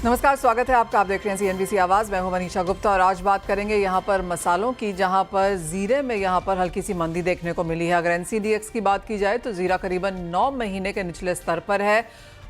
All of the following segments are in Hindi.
नमस्कार, स्वागत है आपका। आप देख रहे हैं CNBC आवाज़। मैं हूं मनीषा गुप्ता और आज बात करेंगे यहां पर मसालों की, जहां पर जीरे में यहां पर हल्की सी मंदी देखने को मिली है। अगर NCDX की बात की जाए तो जीरा करीबन 9 महीने के निचले स्तर पर है।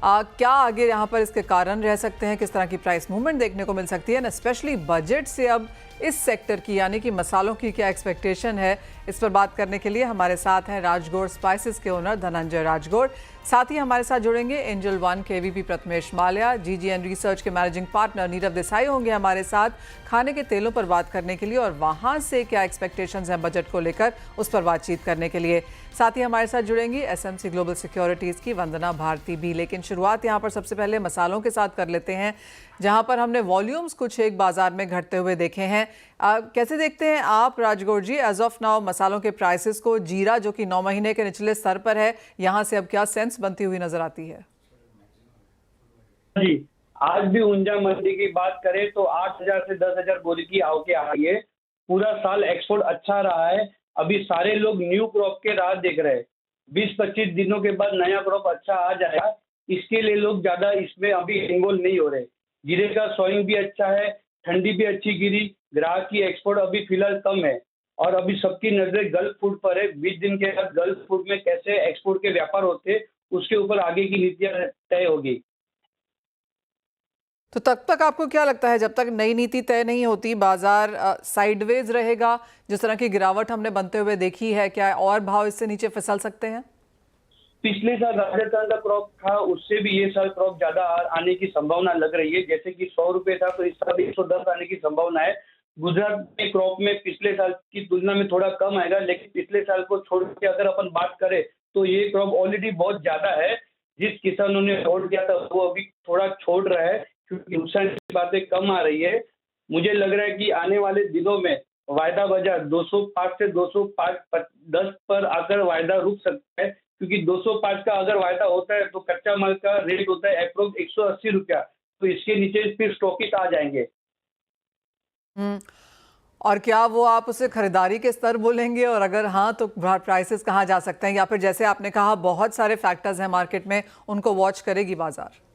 क्या आगे यहां पर इसके कारण रह सकते हैं, किस तरह की प्राइस मूवमेंट देखने को मिल सकती है, स्पेशली बजट से अब इस सेक्टर की यानी कि मसालों की क्या एक्सपेक्टेशन है, इस पर बात करने के लिए हमारे साथ हैं राजगौर स्पाइसेस के ओनर धनंजय राजगौर। साथ ही हमारे साथ जुड़ेंगे angel one KVP Prathamesh Mallya, GGN research के मैनेजिंग पार्टनर नीरव देसाई होंगे हमारे साथ खाने के तेलों पर बात करने के लिए और वहां से क्या एक्सपेक्टेशंस हैं बजट को लेकर, उस पर बातचीत करने के लिए। साथ ही हमारे साथ जुड़ेंगी SMC ग्लोबल सिक्योरिटीज़ की वंदना भारती भी। लेकिन शुरुआत यहाँ पर सबसे पहले मसालों के साथ कर लेते हैं, जहां पर हमने वॉल्यूम्स कुछ एक बाजार में घटते हुए देखे हैं। कैसे देखते हैं आप राजगौर जी एज ऑफ नाउ मसालों के प्राइसेस को? जीरा जो कि 9 महीने के निचले स्तर पर है, यहां से अब क्या सेंस बनती हुई नजर आती है? जी, आज भी ऊंजा मंदी की बात करें तो 8,000 से 10,000 बोरी की आवकें आ रही है। पूरा साल एक्सपोर्ट अच्छा रहा है। अभी सारे लोग न्यू क्रॉप के राह देख रहे हैं। 20-25 दिनों के बाद नया क्रॉप अच्छा आ जाएगा, इसके लिए लोग ज्यादा इसमें अभी इन्वॉल्व नहीं हो रहे। जीरे का सॉइंग भी अच्छा है, ठंडी भी अच्छी गिरी, ग्राहक की एक्सपोर्ट अभी फिलहाल कम है और अभी सबकी नजरें गल्फ फूड पर है। 20 दिन के बाद गल्फ फूड में कैसे एक्सपोर्ट के व्यापार होते, उसके ऊपर आगे की नीतियां तय होगी। तो तब तक आपको क्या लगता है, जब तक नई नीति तय नहीं होती बाजार साइडवेज रहेगा? जिस तरह की गिरावट हमने बनते हुए देखी है, क्या और भाव इससे नीचे फिसल सकते हैं? पिछले साल राजस्थान का क्रॉप था, उससे भी ये साल क्रॉप ज्यादा आने की संभावना लग रही है। जैसे कि 100 रुपए था तो इस साल 110 आने की संभावना है। गुजरात के क्रॉप में पिछले साल की तुलना में थोड़ा कम आएगा, लेकिन पिछले साल को छोड़ के अगर अपन बात करें तो ये क्रॉप ऑलरेडी बहुत ज्यादा है। जिस किसानों ने होल्ड किया था वो अभी थोड़ा छोड़ रहा है क्योंकि नुकसान की बातें कम आ रही है। मुझे लग रहा है कि आने वाले दिनों में वायदा बाजार 205 से 205-10 पर आकर वायदा रुक सकता है, क्योंकि 205 का अगर वायदा होता है तो कच्चा माल का रेट होता है अप्रोक्स 180 रुपया, तो इसके नीचे फिर स्टॉकिस्ट आ जाएंगे। हम्म। और क्या वो आप उसे खरीदारी के स्तर बोलेंगे, और अगर हाँ तो प्राइसेस कहाँ जा सकते हैं, या फिर जैसे आपने कहा बहुत सारे फैक्टर्स हैं मार्केट में, उनको वॉच करेगी बाजार?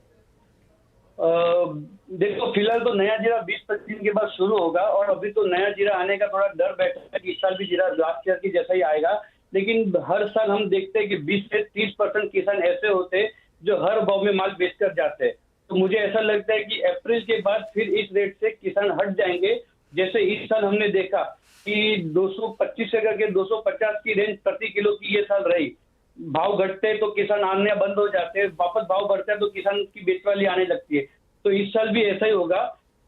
देखो, फिलहाल तो नया जीरा 20-25 दिन के बाद शुरू होगा और अभी तो नया जीरा आने का थोड़ा डर बैठा है कि इस साल भी जीरा लास्ट ईयर की जैसा ही आएगा। लेकिन हर साल हम देखते हैं कि 20 से 30% किसान ऐसे होते हैं जो हर भाव में माल बेचकर जाते हैं। तो मुझे ऐसा लगता है कि अप्रैल के बाद फिर इस रेट से किसान हट जाएंगे। जैसे इस साल हमने देखा कि 225 से करके 250 की रेंज प्रति किलो की ये साल रही। भाव घटते हैं तो किसान आने बंद हो जाते हैं, वापस भाव बढ़ता है तो किसान की बेचवाली आने लगती है। तो इस साल भी ऐसा ही होगा।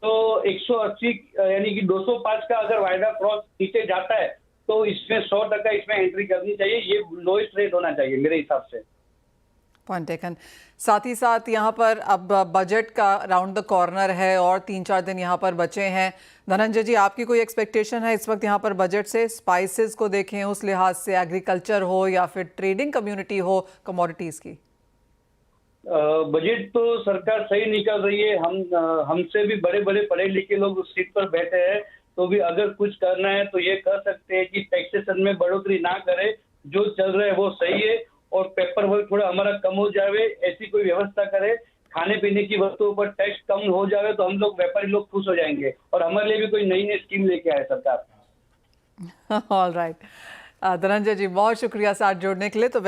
तो 180 यानी कि 205 का अगर वायदा क्रॉस नीचे जाता है तो इसमें 100% इसमें एंट्री करनी चाहिए। ये लोएस्ट रेट होना चाहिए मेरे हिसाब से। Point taken. साथ ही साथ यहाँ पर अब बजट का राउंड द कॉर्नर है और 3-4 दिन यहाँ पर बचे हैं। धनंजय जी, आपकी कोई एक्सपेक्टेशन है इस वक्त यहाँ पर बजट से? स्पाइसेस को देखें उस लिहाज से, एग्रीकल्चर हो या फिर ट्रेडिंग कम्युनिटी हो कमोडिटीज़ की? बजट तो सरकार सही निकल रही है। हमसे भी बड़े बड़े पढ़े लिखे लोग उस सीट पर बैठे हैं, तो भी अगर कुछ करना है तो ये कर सकते हैं कि टैक्सेशन में बढ़ोतरी ना करे। जो चल रहा है वो सही है और पेपर वर्क थोड़ा हमारा कम हो जाए, ऐसी कोई व्यवस्था करे। खाने पीने की वस्तुओं पर टैक्स कम हो जाए तो हम लोग व्यापारी लोग खुश हो जाएंगे और हमारे लिए भी कोई नई नई स्कीम लेके आए सरकार। ऑल राइट, धनंजय जी बहुत शुक्रिया साथ जोड़ने के लिए। तो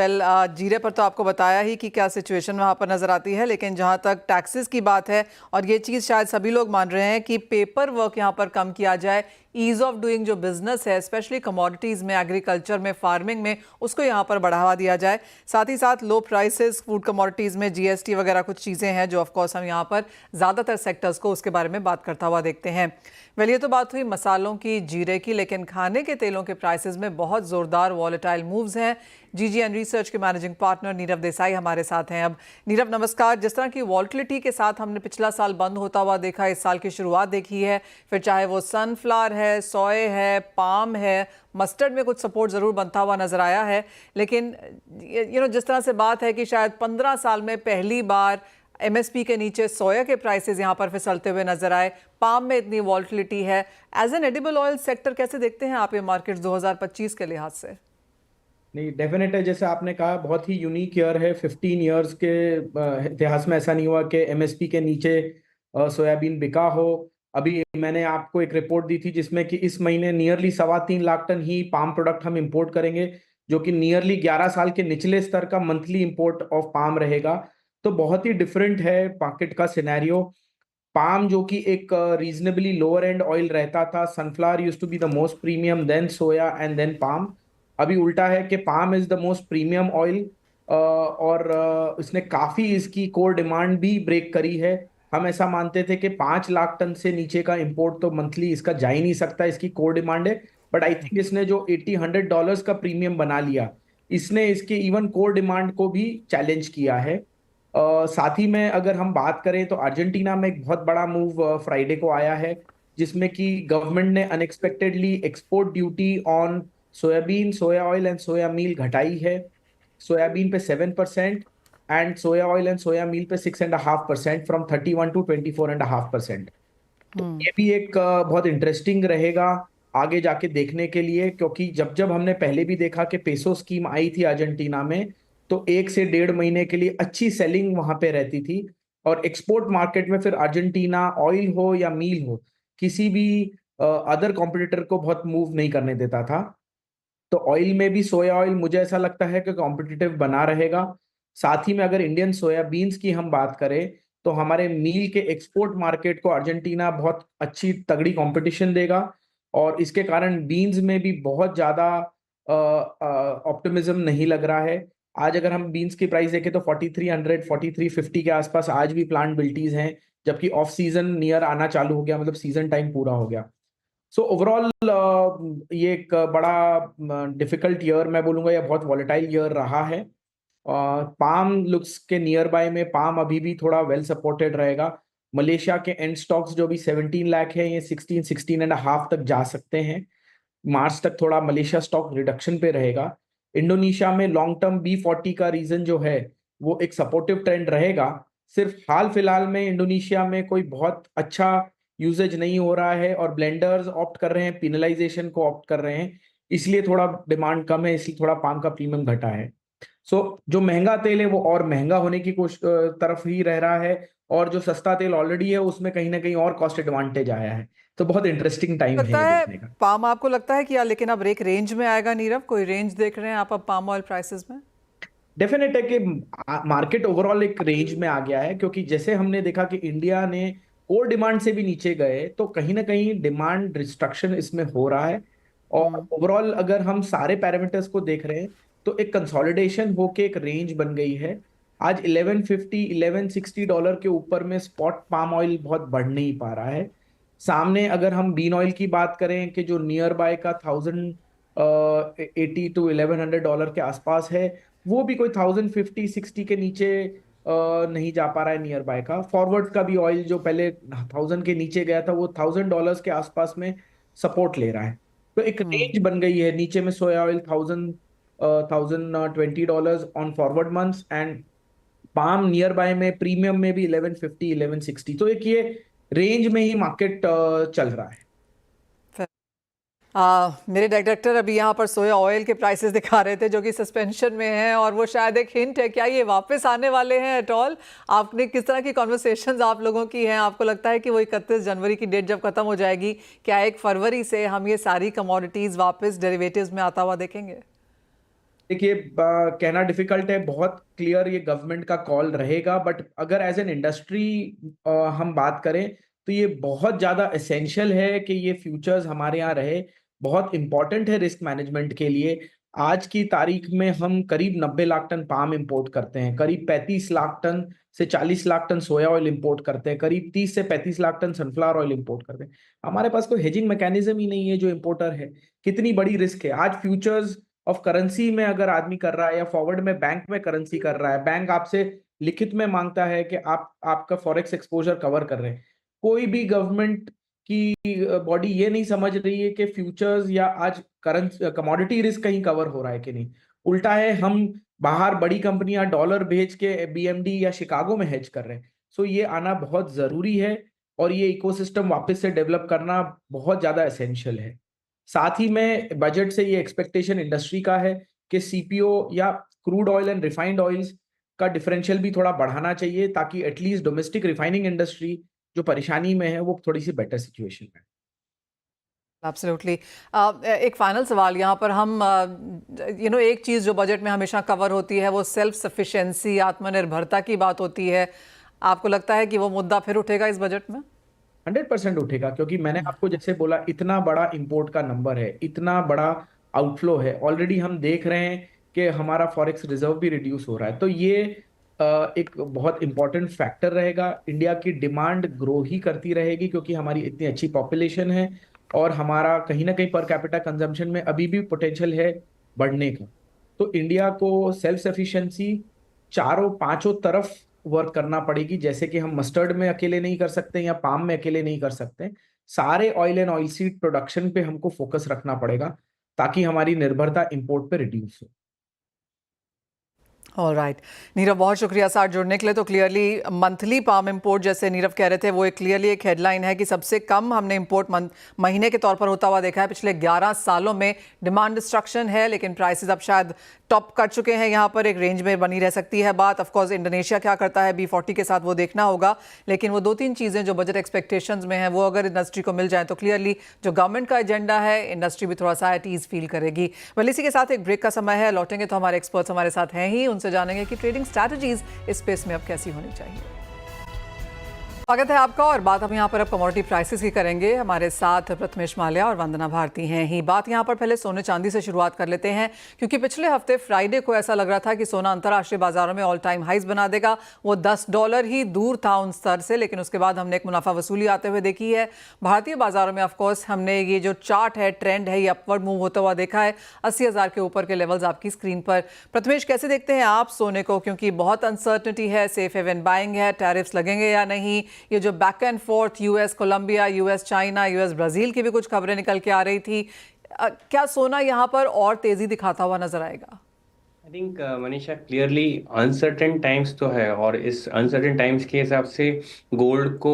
जीरे पर तो आपको बताया ही कि क्या सिचुएशन वहाँ पर नज़र आती है, लेकिन जहाँ तक टैक्सेस की बात है, और ये चीज़ शायद सभी लोग मान रहे हैं कि पेपर वर्क यहाँ पर कम किया जाए, ईज़ ऑफ डूइंग जो बिजनेस है स्पेशली कमोडिटीज़ में, एग्रीकल्चर में, फार्मिंग में, उसको यहाँ पर बढ़ावा दिया जाए। साथ ही साथ लो प्राइसेस फूड कमोडिटीज़ में, GST वगैरह कुछ चीज़ें हैं जो ऑफकोर्स हम यहाँ पर ज़्यादातर सेक्टर्स को उसके बारे में बात करता हुआ देखते हैं। वेल, ये तो बात हुई मसालों की, जीरे की, लेकिन खाने के तेलों के प्राइसेस में बहुत ज़ोरदार वॉलेटाइल मूव्स हैं। GGN रिसर्च के मैनेजिंग पार्टनर नीरव देसाई हमारे साथ हैं। अब नीरव नमस्कार। जिस तरह की वॉलेटिलिटी के साथ हमने पिछला साल बंद होता हुआ देखा, इस साल की शुरुआत देखी है, फिर चाहे वो सनफ्लावर है, सोए है, पाम है, मस्टर्ड में कुछ सपोर्ट ज़रूर बनता हुआ नज़र आया है, लेकिन जिस तरह से बात है कि शायद 15 साल में पहली बार MSP के नीचे सोया के प्राइसेस यहाँ पर फिसलते हुए नजर आए, पाम में इतनी वॉलेटिलिटी है। As an edible oil sector कैसे देखते हैं आप ये मार्केट 2025 के लिहाज से? नहीं, डेफिनेट है। जैसे आपने कहा, बहुत ही यूनिक ईयर है। 15 इयर्स के इतिहास में ऐसा नहीं हुआ कि MSP के नीचे सोयाबीन बिका हो। अभी मैंने आपको एक रिपोर्ट दी थी जिसमें कि इस महीने नियरली 3.25 लाख टन ही पाम प्रोडक्ट हम इंपोर्ट करेंगे, जो कि नियरली 11 साल के निचले स्तर का मंथली इंपोर्ट ऑफ पाम रहेगा। तो बहुत ही डिफरेंट है मार्केट का सिनेरियो। पाम जो कि एक रीजनेबली लोअर एंड ऑयल रहता था, sunflower used to be the most premium, then soya and then palm. अभी उल्टा है कि palm is the most premium oil, और इसने काफी इसकी कोर डिमांड भी ब्रेक करी है। हम ऐसा मानते थे कि 5 लाख टन से नीचे का इंपोर्ट तो मंथली इसका जा ही नहीं सकता, इसकी कोर डिमांड है। बट आई थिंक इसने जो $80-100 का प्रीमियम बना लिया, इसने इसके इवन कोर डिमांड को भी चैलेंज किया है। साथ ही में अगर हम बात करें तो अर्जेंटीना में एक बहुत बड़ा मूव फ्राइडे को आया है, जिसमें कि गवर्नमेंट ने unexpectedly export duty on soybean, soya oil and soya meal घटाई है। सोयाबीन पे 7% and soya oil and soya meal पे 6.5%, फ्रॉम 31 to 24.5%। तो ये भी एक बहुत इंटरेस्टिंग रहेगा आगे जाके देखने के लिए, क्योंकि जब जब हमने पहले भी देखा कि पेसो स्कीम आई थी अर्जेंटीना में, तो 1 से 1.5 महीने के लिए अच्छी सेलिंग वहां पे रहती थी। और एक्सपोर्ट मार्केट में फिर अर्जेंटीना ऑयल हो या मील हो, किसी भी अदर कॉम्पिटिटर को बहुत मूव नहीं करने देता था। तो ऑयल में भी सोया ऑयल मुझे ऐसा लगता है कि कॉम्पिटिटिव बना रहेगा। साथ ही में अगर इंडियन सोयाबीन्स की हम बात करें, तो हमारे मील के एक्सपोर्ट मार्केट को अर्जेंटीना बहुत अच्छी तगड़ी कंपटीशन देगा, और इसके कारण बीन्स में भी बहुत ज्यादा ऑप्टिमिज्म नहीं लग रहा है। आज अगर हम बीन्स की प्राइस देखें तो 4300 4350 के आसपास आज भी प्लांटेबिलिटीज हैं, जबकि ऑफ सीजन नियर आना चालू हो गया, मतलब सीजन टाइम पूरा हो गया। सो ओवरऑल ये एक बड़ा डिफिकल्ट ईयर मैं बोलूंगा, या बहुत वॉलेटाइल ईयर रहा है। पाम लुक्स के नियर बाय में पाम अभी भी थोड़ा वेल सपोर्टेड रहेगा। मलेशिया के एंड स्टॉक्स जो भी 17 लाख है, ये 16-16.5 तक जा सकते हैं। मार्च तक थोड़ा मलेशिया स्टॉक रिडक्शन पे रहेगा। इंडोनेशिया में लॉन्ग टर्म B40 का रीजन जो है वो एक सपोर्टिव ट्रेंड रहेगा। सिर्फ हाल फिलहाल में इंडोनेशिया में कोई बहुत अच्छा यूजेज नहीं हो रहा है, और ब्लेंडर्स ऑप्ट कर रहे हैं, पिनलाइजेशन को ऑप्ट कर रहे हैं, इसलिए थोड़ा डिमांड कम है, इसलिए थोड़ा पाम का प्रीमियम घटा है। सो जो महंगा तेल है वो और महंगा होने की कोशिश तरफ ही रह रहा है, और जो सस्ता तेल ऑलरेडी है उसमें कहीं ना कहीं और कॉस्ट एडवांटेज आया है। तो बहुत इंटरेस्टिंग टाइम है लगता ये है देखने का। पाम आपको लगता है कि यार लेकिन अब एक रेंज में आएगा नीरव, कोई रेंज देख रहे हैं आप अब पाम ऑयल प्राइसेस में? डेफिनेट है कि मार्केट ओवरऑल एक रेंज में आ गया है, क्योंकि जैसे हमने देखा कि इंडिया ने कोर डिमांड से भी नीचे गए, तो कहीं ना कहीं डिमांड डिस्ट्रक्शन इसमें हो रहा है। और ओवरऑल अगर हम सारे पैरामीटर्स को देख रहे हैं, तो एक कंसोलिडेशन होके एक रेंज बन गई है। आज 1150-1160 डॉलर के ऊपर में स्पॉट पाम ऑयल बहुत बढ़ नहीं पा रहा है। सामने अगर हम बीन ऑयल की बात करें कि जो नियर बाय का 1080-1100 डॉलर के आसपास है, वो भी कोई 1050-60 के नीचे नहीं जा पा रहा है नियर बाय का। फॉरवर्ड का भी ऑयल जो पहले 1000 के नीचे गया था, वो $1000 के आसपास में सपोर्ट ले रहा है। तो एक रेंज बन गई है, नीचे में सोया oil 1020 dollars on forward months, and palm near by में प्रीमियम में भी 1150-1160। तो एक ये रेंज में ही मार्केट चल रहा है। मेरे डायरेक्टर अभी यहाँ पर सोया ऑयल के प्राइसेस दिखा रहे थे जो कि सस्पेंशन में हैं, और वो शायद एक हिंट है, क्या ये वापस आने वाले हैं एट ऑल? आपने किस तरह की कॉन्वर्सेशंस आप लोगों की हैं? आपको लगता है कि वो 31 जनवरी की डेट जब खत्म हो जाएगी, क्या 1 फरवरी से हम ये सारी कमोडिटीज वापस डेरिवेटिव्स में आता हुआ देखेंगे? देखिए, कहना डिफिकल्ट है, बहुत क्लियर ये गवर्नमेंट का कॉल रहेगा, बट अगर एज एन इंडस्ट्री हम बात करें, तो ये बहुत ज्यादा एसेंशियल है कि ये फ्यूचर्स हमारे यहाँ रहे। बहुत इंपॉर्टेंट है रिस्क मैनेजमेंट के लिए। आज की तारीख में हम करीब 90 लाख टन पाम इंपोर्ट करते हैं, करीब 35 लाख टन से 40 lakh ton soya oil import करते हैं, करीब 30 से 35 lakh ton sunflower oil import करते हैं। हमारे पास कोई हेजिंग मैकेनिज्म ही नहीं है जो इंपोर्टर है। कितनी बड़ी रिस्क है। आज फ्यूचर्स ऑफ करेंसी में अगर आदमी कर रहा है, या फॉरवर्ड में बैंक में करेंसी कर रहा है, बैंक आपसे लिखित में मांगता है कि आप आपका फॉरेक्स एक्सपोजर कवर कर रहे हैं। कोई भी गवर्नमेंट की बॉडी ये नहीं समझ रही है कि फ्यूचर्स या आज करंट कमोडिटी रिस्क कहीं कवर हो रहा है कि नहीं। उल्टा है, हम बाहर बड़ी कंपनियां डॉलर भेज के BMD या शिकागो में हेज कर रहे हैं। सो ये आना बहुत जरूरी है, और ये इकोसिस्टम वापस से डेवलप करना बहुत ज्यादा एसेंशियल है। साथ ही में बजट से ये एक्सपेक्टेशन इंडस्ट्री का है कि CPO या crude oil and refined oils का डिफरेंशियल भी थोड़ा बढ़ाना चाहिए, ताकि एटलीस्ट डोमेस्टिक रिफाइनिंग इंडस्ट्री जो परेशानी में है वो थोड़ी सी बेटर सिचुएशन में है। एब्सोल्युटली। एक फाइनल सवाल यहाँ पर हम एक चीज़ जो बजट में हमेशा कवर होती है वो सेल्फ सफिशिएंसी, आत्मनिर्भरता की बात होती है। आपको लगता है कि वो मुद्दा फिर उठेगा इस बजट में? 100% उठेगा, क्योंकि मैंने आपको जैसे बोला इतना बड़ा इंपोर्ट का नंबर है, इतना बड़ा आउटफ्लो है, ऑलरेडी हम देख रहे हैं कि हमारा फॉरेक्स रिजर्व भी रिड्यूस हो रहा है। तो ये एक बहुत इंपॉर्टेंट फैक्टर रहेगा। इंडिया की डिमांड ग्रो ही करती रहेगी क्योंकि हमारी इतनी अच्छी पॉपुलेशन है और हमारा कहीं ना कहीं पर कैपिटा कंजम्पशन में अभी भी पोटेंशियल है बढ़ने का। तो इंडिया को सेल्फ सफिशिएंसी चारों पांचों तरफ वर्क करना पड़ेगी। जैसे कि हम मस्टर्ड में अकेले नहीं कर सकते या पाम में अकेले नहीं कर सकते, सारे oil and oil seed production पे हमको फोकस रखना पड़ेगा ताकि हमारी निर्भरता इंपोर्ट पे रिड्यूस हो। ऑल राइट नीरव, बहुत शुक्रिया साथ जुड़ने के लिए। तो क्लियरली मंथली पाम इंपोर्ट, जैसे नीरव कह रहे थे, वो एक क्लियरली एक हेडलाइन है कि सबसे कम हमने इंपोर्ट महीने के तौर पर होता हुआ देखा है पिछले 11 सालों में। डिमांड डिस्ट्रक्शन है लेकिन प्राइसेस अब शायद टॉप कर चुके हैं। यहाँ पर एक रेंज में बनी रह सकती है बात। ऑफकोर्स इंडोनेशिया क्या करता है B40 के साथ वो देखना होगा, लेकिन वो 2-3 चीज़ें जो बजट एक्सपेक्टेशंस में हैं वो अगर इंडस्ट्री को मिल जाए तो क्लियरली जो गवर्नमेंट का एजेंडा है इंडस्ट्री भी थोड़ा सा एट ईज फील करेगी। वेल, इसी के साथ एक ब्रेक का समय है। लौटेंगे तो हमारे एक्सपर्ट्स हमारे साथ हैं ही, उनसे जानेंगे कि ट्रेडिंग स्ट्रैटेजीज इस स्पेस में अब कैसी होनी चाहिए। स्वागत है आपका। और बात हम यहाँ पर अब कमोडिटी प्राइसेस की करेंगे। हमारे साथ प्रथमेश माल्या और वंदना भारती हैं ही। बात यहाँ पर पहले सोने चांदी से शुरुआत कर लेते हैं, क्योंकि पिछले हफ्ते फ्राइडे को ऐसा लग रहा था कि सोना अंतर्राष्ट्रीय बाजारों में ऑल टाइम हाइज बना देगा। वो $10 ही दूर था उन स्तर से, लेकिन उसके बाद हमने एक मुनाफा वसूली आते हुए देखी है। भारतीय बाजारों में ऑफकोर्स हमने ये जो चार्ट है, ट्रेंड है, ये अपवर्ड मूव होता हुआ देखा है। 80,000 के ऊपर के लेवल्स आपकी स्क्रीन पर। प्रथमेश, कैसे देखते हैं आप सोने को, क्योंकि बहुत अनसर्टनिटी है, सेफ हेवन बाइंग है, टैरिफ्स लगेंगे या नहीं, ये जो back and forth US Colombia, US China, US Brazil की भी कुछ खबरें निकल के आ रही थी, क्या सोना यहाँ पर और तेजी दिखाता हुआ नजर आएगा? I think Manisha, clearly uncertain times तो है और इस अनसर्टेन टाइम्स के हिसाब से गोल्ड को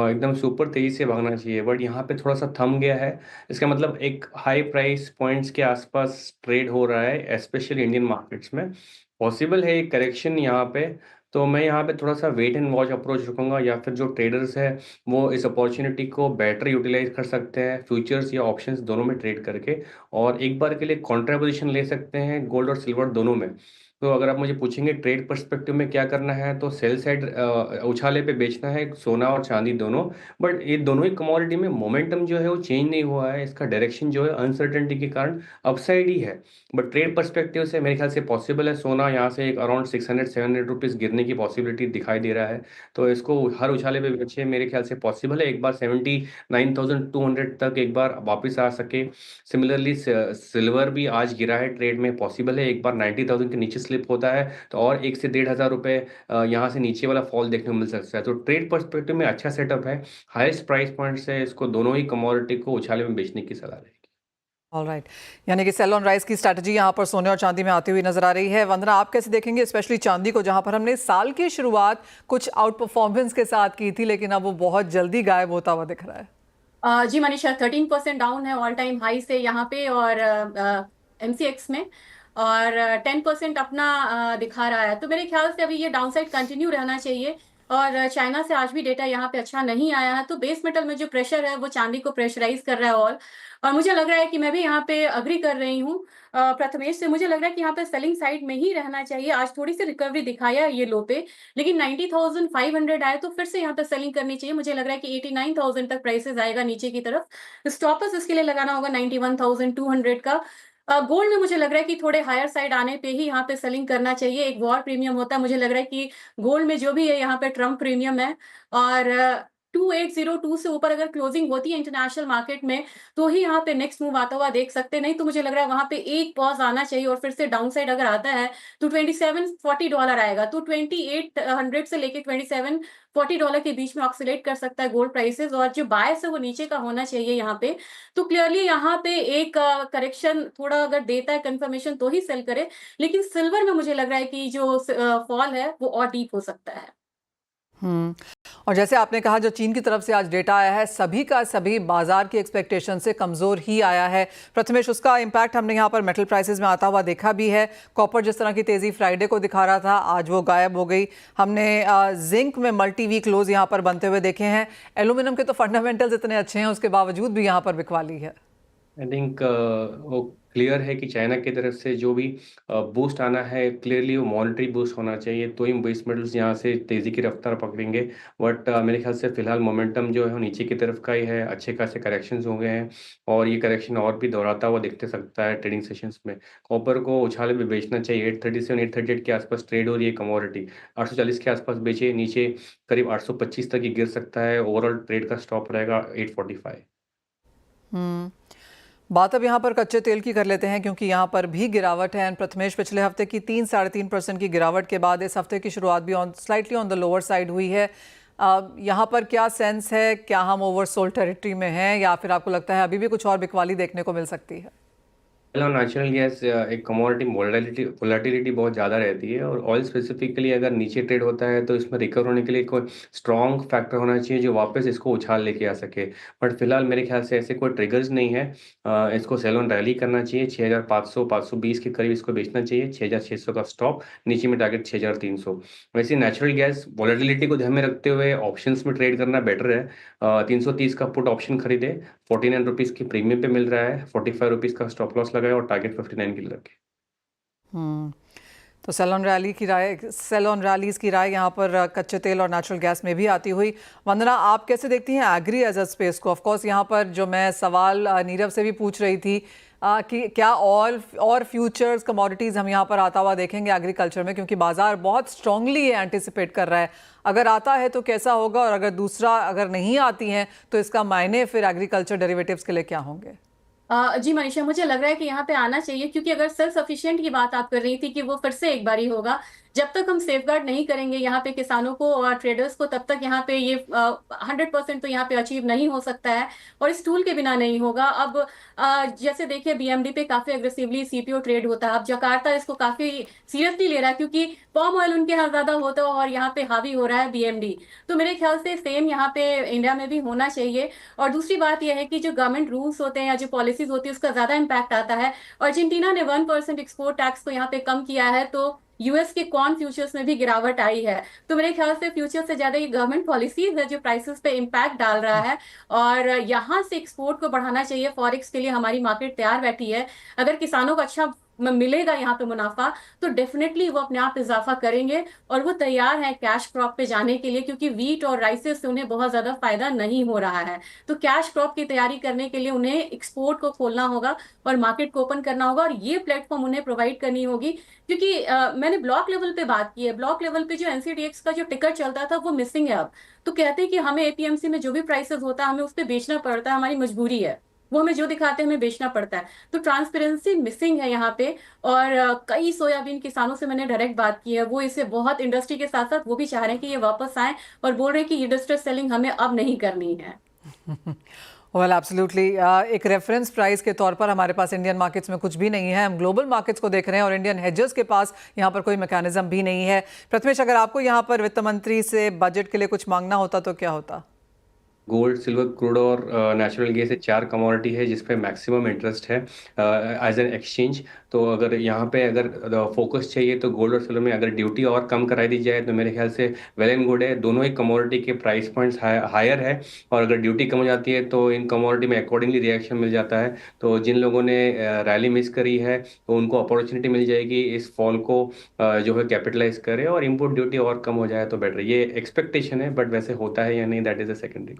एकदम सुपर तेजी से भागना चाहिए, बट यहाँ पे थोड़ा सा थम गया है। इसका मतलब एक हाई प्राइस पॉइंट्स के आसपास ट्रेड हो रहा है, स्पेशली इंडियन मार्केट्स में। पॉसिबल है एक करेक्शन यहाँ पे, तो मैं यहाँ पे थोड़ा सा वेट एंड वॉच अप्रोच रखूंगा, या फिर जो ट्रेडर्स है वो इस अपॉर्चुनिटी को बेटर यूटिलाइज कर सकते हैं फ्यूचर्स या ऑप्शंस दोनों में ट्रेड करके, और एक बार के लिए कॉन्ट्रा पोजीशन ले सकते हैं गोल्ड और सिल्वर दोनों में। तो अगर आप मुझे पूछेंगे ट्रेड पर्सपेक्टिव में क्या करना है, तो सेल साइड उछाले पे बेचना है सोना और चांदी दोनों। बट ये दोनों ही कमोडिटी में मोमेंटम जो है वो चेंज नहीं हुआ है, इसका डायरेक्शन जो है अनसर्टेनिटी के कारण अपसाइड ही है। बट ट्रेड पर्सपेक्टिव से मेरे ख्याल से पॉसिबल है, सोना यहाँ से एक अराउंड 600-700 रुपीज़ गिरने की पॉसिबिलिटी दिखाई दे रहा है। तो इसको हर उछाले पे बेचे, मेरे ख्याल से पॉसिबल है एक बार 79,200 तक एक बार वापस आ सके। सिमिलरली सिल्वर भी आज गिरा है ट्रेड में, पॉसिबल है एक बार 90,000 के नीचे स्लिप होता है तो और 1 से 1,500 रुपये यहाँ से नीचे वाला फॉल देखने को मिल सकता है। तो ट्रेड पर्सपेक्टिव में अच्छा सेटअप है, हाईएस्ट प्राइस पॉइंट से इसको दोनों ही कमोडिटी को उछाले में बेचने की सलाह रहेगी। ऑल राइट, यानी कि सेल ऑन राइज की स्ट्रैटेजी यहाँ पर सोने और चांदी में आती हुई नजर आ रही है। वंदना, आप कैसे देखेंगे स्पेशली चांदी को, जहाँ पर हमने साल की शुरुआत कुछ आउट परफॉर्मेंस के साथ की थी, लेकिन अब वो बहुत जल्दी गायब होता हुआ दिख रहा है? जी मनीषा, 13% डाउन है ऑल टाइम हाई से यहाँ पे, और MCX में, और 10% अपना दिखा रहा है। तो मेरे ख्याल से अभी ये डाउनसाइड कंटिन्यू रहना चाहिए, और चाइना से आज भी डेटा यहाँ पे अच्छा नहीं आया है, तो बेस मेटल में जो प्रेशर है वो चांदी को प्रेशराइज कर रहा है। और मुझे लग रहा है कि मैं भी यहाँ पे अग्री कर रही हूँ प्रथमेश से। मुझे लग रहा है कि यहाँ पे सेलिंग साइड में ही रहना चाहिए। आज थोड़ी सी रिकवरी दिखाया ये लो पे, लेकिन 90,500 आए तो फिर से यहाँ पे सेलिंग करनी चाहिए। मुझे लग रहा है कि 89,000 तक प्राइसेस आएगा नीचे की तरफ। स्टॉपर्स इसके लिए लगाना होगा 91,200 का। गोल्ड में मुझे लग रहा है कि थोड़े हायर साइड आने पे ही यहाँ पे सेलिंग करना चाहिए। एक वॉर प्रीमियम होता है, मुझे लग रहा है कि गोल्ड में जो भी है यहाँ पे ट्रम्प प्रीमियम है, और 2802 से ऊपर अगर क्लोजिंग होती है इंटरनेशनल मार्केट में तो ही यहाँ पे नेक्स्ट मूव आता हुआ देख सकते हैं। नहीं तो मुझे लग रहा है वहां पे एक पॉज आना चाहिए, और फिर से डाउन साइड अगर आता है तो $2740 आएगा, तो 2800 से लेके $2740 के बीच में ऑक्सीलेट कर सकता है गोल्ड प्राइसेस। और जो बायस है वो नीचे का होना चाहिए यहाँ पे। तो क्लियरली यहाँ पे एक करेक्शन थोड़ा अगर देता है कंफर्मेशन तो ही सेल करे, लेकिन सिल्वर में मुझे लग रहा है कि जो फॉल है वो और डीप हो सकता है। और जैसे आपने कहा, जो चीन की तरफ से आज डेटा आया है, सभी का सभी बाजार की एक्सपेक्टेशन से कमज़ोर ही आया है। प्रथमेश, उसका इम्पैक्ट हमने यहाँ पर मेटल प्राइसेस में आता हुआ देखा भी है। कॉपर जिस तरह की तेज़ी फ्राइडे को दिखा रहा था, आज वो गायब हो गई। हमने जिंक में मल्टी वीक क्लोज यहाँ पर बनते हुए देखे हैं। एल्यूमिनियम के तो फंडामेंटल्स इतने अच्छे हैं, उसके बावजूद भी यहाँ पर बिकवाली है। आई थिंक वो क्लियर है कि चाइना की तरफ से जो भी बूस्ट आना है, क्लियरली वो मॉनेटरी बूस्ट होना चाहिए, तो ही बेस मेटल्स यहाँ से तेज़ी की रफ्तार पकड़ेंगे। बट मेरे ख्याल से फिलहाल मोमेंटम जो है वो नीचे की तरफ का ही है। अच्छे खासे करेक्शंस हो गए हैं और ये करेक्शन और भी दोहराता हुआ दिखते सकता है ट्रेडिंग सेशंस में। कॉपर को उछाले में बेचना चाहिए। 837 838 के आसपास ट्रेड हो रही है कमोडिटी। 840 के आसपास बेचे, नीचे करीब 825 तक ही गिर सकता है। ओवरऑल ट्रेड का स्टॉप रहेगा 845। बात अब यहाँ पर कच्चे तेल की कर लेते हैं, क्योंकि यहाँ पर भी गिरावट है। प्रथमेश, पिछले हफ्ते की 3-3.5% की गिरावट के बाद इस हफ्ते की शुरुआत भी slightly on the lower side हुई है। यहाँ पर क्या सेंस है? क्या हम ओवरसोल्ड टेरिटरी में हैं, या फिर आपको लगता है अभी भी कुछ और बिकवाली देखने को मिल सकती है? नेचुरल गैस एक कमोडिटी वोलेटिलिटी बहुत ज़्यादा रहती है, और ऑयल स्पेसिफिकली अगर नीचे ट्रेड होता है तो इसमें रिकवर होने के लिए कोई स्ट्रॉन्ग फैक्टर होना चाहिए जो वापस इसको उछाल लेके आ सके। बट फिलहाल मेरे ख्याल से ऐसे कोई ट्रिगर्स नहीं है। इसको सेल ऑन रैली करना चाहिए। 6500 520 के करीब इसको बेचना चाहिए। 6600 का स्टॉप, नीचे में टारगेट 6300। वैसे नेचुरल गैस वोलेटिलिटी को ध्यान में रखते हुए ऑप्शंस में ट्रेड करना बेटर है। 330 का पुट ऑप्शन खरीदे, 49 रुपीज़ की प्रीमियम पे मिल रहा है। 45 रुपीज़ का स्टॉप लॉस लगाए और टारगेट 59 के लिए रखे। तो सेल ऑन रैलीज की राय यहाँ पर कच्चे तेल और नेचुरल गैस में भी आती हुई। वंदना, आप कैसे देखती हैं एग्री एज अ स्पेस को? ऑफकोर्स यहाँ पर जो मैं सवाल नीरव से भी पूछ रही थी कि क्या और फ्यूचर्स कमोडिटीज़ हम यहाँ पर आता हुआ देखेंगे एग्रीकल्चर में, क्योंकि बाजार बहुत स्ट्रांगली ये एंटिसिपेट कर रहा है। अगर आता है तो कैसा होगा, और अगर नहीं आती हैं तो इसका मायने फिर एग्रीकल्चर डेरिवेटिव्स के लिए क्या होंगे? जी मनीषा, मुझे लग रहा है कि यहाँ पे आना चाहिए, क्योंकि अगर सेल्फ सफिशिएंट की बात आप कर रही थी कि वो फिर से एक बारी होगा। जब तक हम सेफगार्ड नहीं करेंगे यहाँ पे किसानों को और ट्रेडर्स को, तब तक यहाँ पे ये 100% तो यहाँ पे अचीव नहीं हो सकता है, और इस टूल के बिना नहीं होगा। अब जैसे देखिए, बीएमडी पे काफी अग्रेसिवली सीपीओ ट्रेड होता है। अब जकार्ता इसको काफी सीरियसली ले रहा है, क्योंकि पाम ऑयल उनके यहाँ ज्यादा होता है और यहाँ पे हावी हो रहा है बीएमडी। तो मेरे ख्याल से सेम यहाँ पे इंडिया में भी होना चाहिए। और दूसरी बात यह है कि जो गवर्नमेंट रूल्स होते हैं या जो पॉलिसीज होती है, उसका ज्यादा इम्पैक्ट आता है। अर्जेंटीना ने 1% एक्सपोर्ट टैक्स को यहाँ पे कम किया है, तो यूएस के कॉर्न फ्यूचर्स में भी गिरावट आई है। तो मेरे ख्याल से फ्यूचर से ज्यादा ये गवर्नमेंट पॉलिसीज है जो प्राइसेस पे इम्पैक्ट डाल रहा है, और यहाँ से एक्सपोर्ट को बढ़ाना चाहिए। फॉरेक्स के लिए हमारी मार्केट तैयार बैठी है। अगर किसानों को अच्छा मिलेगा यहाँ पे मुनाफा, तो डेफिनेटली वो अपने आप इजाफा करेंगे, और वो तैयार है कैश क्रॉप पे जाने के लिए, क्योंकि वीट और राइसेस से उन्हें बहुत ज्यादा फायदा नहीं हो रहा है। तो कैश क्रॉप की तैयारी करने के लिए उन्हें एक्सपोर्ट को खोलना होगा और मार्केट को ओपन करना होगा, और ये प्लेटफॉर्म उन्हें प्रोवाइड करनी होगी। क्योंकि मैंने ब्लॉक लेवल पे बात की है। ब्लॉक लेवल पे जो एनसीडीएक्स का जो टिकर चलता था वो मिसिंग है अब। तो कहते हैं कि हमें एपीएमसी में जो भी प्राइसेस होता है हमें उस पर बेचना पड़ता है, हमारी मजबूरी है, वो हमें जो दिखाते हैं हमें बेचना पड़ता है। तो ट्रांसपेरेंसी मिसिंग है यहाँ पे। और कई सोयाबीन किसानों से मैंने डायरेक्ट बात की है, वो इसे बहुत, इंडस्ट्री के साथ साथ वो भी चाह रहे हैं कि ये वापस आए, और बोल रहे हैं कि इंडस्ट्रियल सेलिंग हमें अब नहीं करनी है। वेल एब्सोल्युटली, एक रेफरेंस प्राइस के तौर पर हमारे पास इंडियन मार्केट्स में कुछ भी नहीं है। हम ग्लोबल मार्केट्स को देख रहे हैं और इंडियन हेजर्स के पास यहाँ पर कोई मैकेनिज्म भी नहीं है। प्रथमेश, अगर आपको यहाँ पर वित्त मंत्री से बजट के लिए कुछ मांगना होता तो क्या होता? गोल्ड, सिल्वर, क्रूड और नेचुरल गैस, ये 4 कमोडिटी है जिस पे मैक्सिमम इंटरेस्ट है एज एन एक्सचेंज। तो अगर यहाँ पे अगर फोकस चाहिए तो गोल्ड और सिल्वर में अगर ड्यूटी और कम कराई दी जाए तो मेरे ख्याल से वेल एंड गुड है। दोनों ही कमोडिटी के प्राइस पॉइंट्स हायर है, और अगर ड्यूटी कम हो जाती है तो इन कमोडिटी में अकॉर्डिंगली रिएक्शन मिल जाता है। तो जिन लोगों ने रैली मिस करी है तो उनको अपॉर्चुनिटी मिल जाएगी इस फॉल को जो है कैपिटलाइज करे, और इम्पोर्ट ड्यूटी और कम हो जाए तो बेटर। ये एक्सपेक्टेशन है, बट वैसे होता है या नहीं, that is a secondary.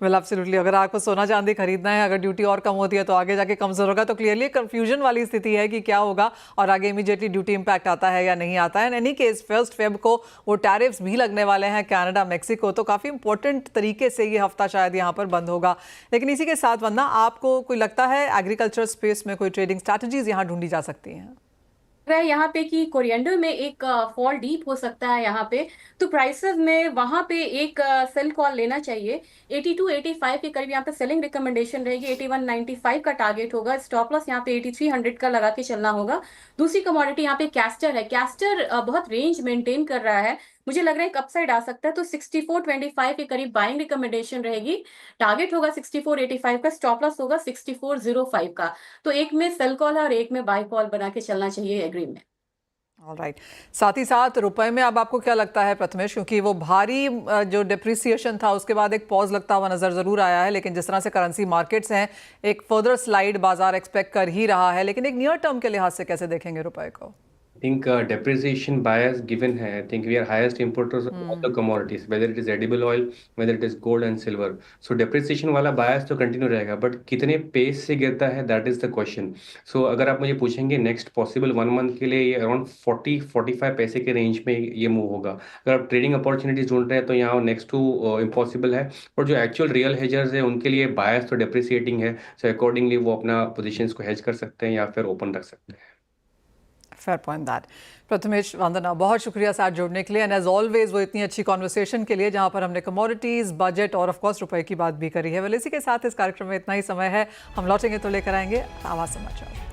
Well absolutely, अगर आपको सोना चांदी खरीदना है, अगर ड्यूटी और कम होती है तो आगे जाके कमजोर होगा। तो क्लियरली कंफ्यूजन वाली स्थिति है कि क्या होगा, और आगे इमीडिएटली ड्यूटी इंपैक्ट आता है या नहीं आता है। इन एनी केस 1 फेब को वो टैरिफ्स भी लगने वाले हैं, कनाडा, मेक्सिको। तो काफ़ी इंपॉर्टेंट तरीके से ये हफ्ता शायद यहाँ पर बंद होगा। लेकिन इसी के साथ वंदना, आपको कोई लगता है एग्रीकल्चर स्पेस में कोई ट्रेडिंग स्ट्रैटेजीज यहाँ ढूंढी जा सकती हैं? है यहाँ पे कि कोरिएंडर में एक फॉल डीप हो सकता है यहाँ पे, तो प्राइसेस में वहां पे एक सेल कॉल लेना चाहिए। 82 85 के करीब यहाँ पे सेलिंग रिकमेंडेशन रहेगी। 81.95 का टारगेट होगा। स्टॉप लॉस यहाँ पे 8300 का लगा के चलना होगा। दूसरी कमोडिटी यहाँ पे कैस्टर है। कैस्टर बहुत रेंज मेंटेन कर रहा है, मुझे लग रहा है एक अपसाइड आ सकता है, तो 64.25 के करीब बाइंग रिकमेंडेशन रहेगी। टारगेट होगा 64.85 का, स्टॉप लॉस होगा 64.05 का। तो एक में सेल कॉल है और एक में बाय कॉल बना के चलना चाहिए एग्री में। ऑलराइट, साथ ही साथ रुपए में अब आपको क्या लगता है प्रथमेश, क्योंकि वो भारी जो डिप्रिसिएशन था उसके बाद एक पॉज लगता हुआ नजर जरूर आया है, लेकिन जिस तरह से करेंसी मार्केट्स हैं एक फर्दर स्लाइड बाजार एक्सपेक्ट कर ही रहा है, लेकिन एक नियर टर्म के लिहाज से कैसे देखेंगे रुपए को? I think depreciation bias given है. I think we are highest importers of all the commodities, whether it is edible oil, whether it is gold and silver. So depreciation वाला bias तो continue रहेगा, but कितने pace से गिरता है, that is the question. So अगर आप मुझे पूछेंगे next possible 1 month के लिए ये around 40-45 पैसे के range में ये move होगा. अगर आप trading opportunities ढूंढ रहे हैं तो यहाँ next to impossible है, और जो actual real hedgers है उनके लिए bias तो depreciating है. So accordingly वो अपना positions को hedge कर सकते हैं या फिर open रख सकते हैं. Fair point that. Prathamesh, Vandana, बहुत शुक्रिया साथ जुड़ने के लिए, एंड एज ऑलवेज वो इतनी अच्छी कॉन्वर्सेशन के लिए जहां पर हमने कमोडिटीज, बजट और ऑफ कोर्स रुपए की बात भी करी है। वेल, इसी के साथ इस कार्यक्रम में इतना ही समय है, हम लौटेंगे तो लेकर आएंगे आवाज समाचार।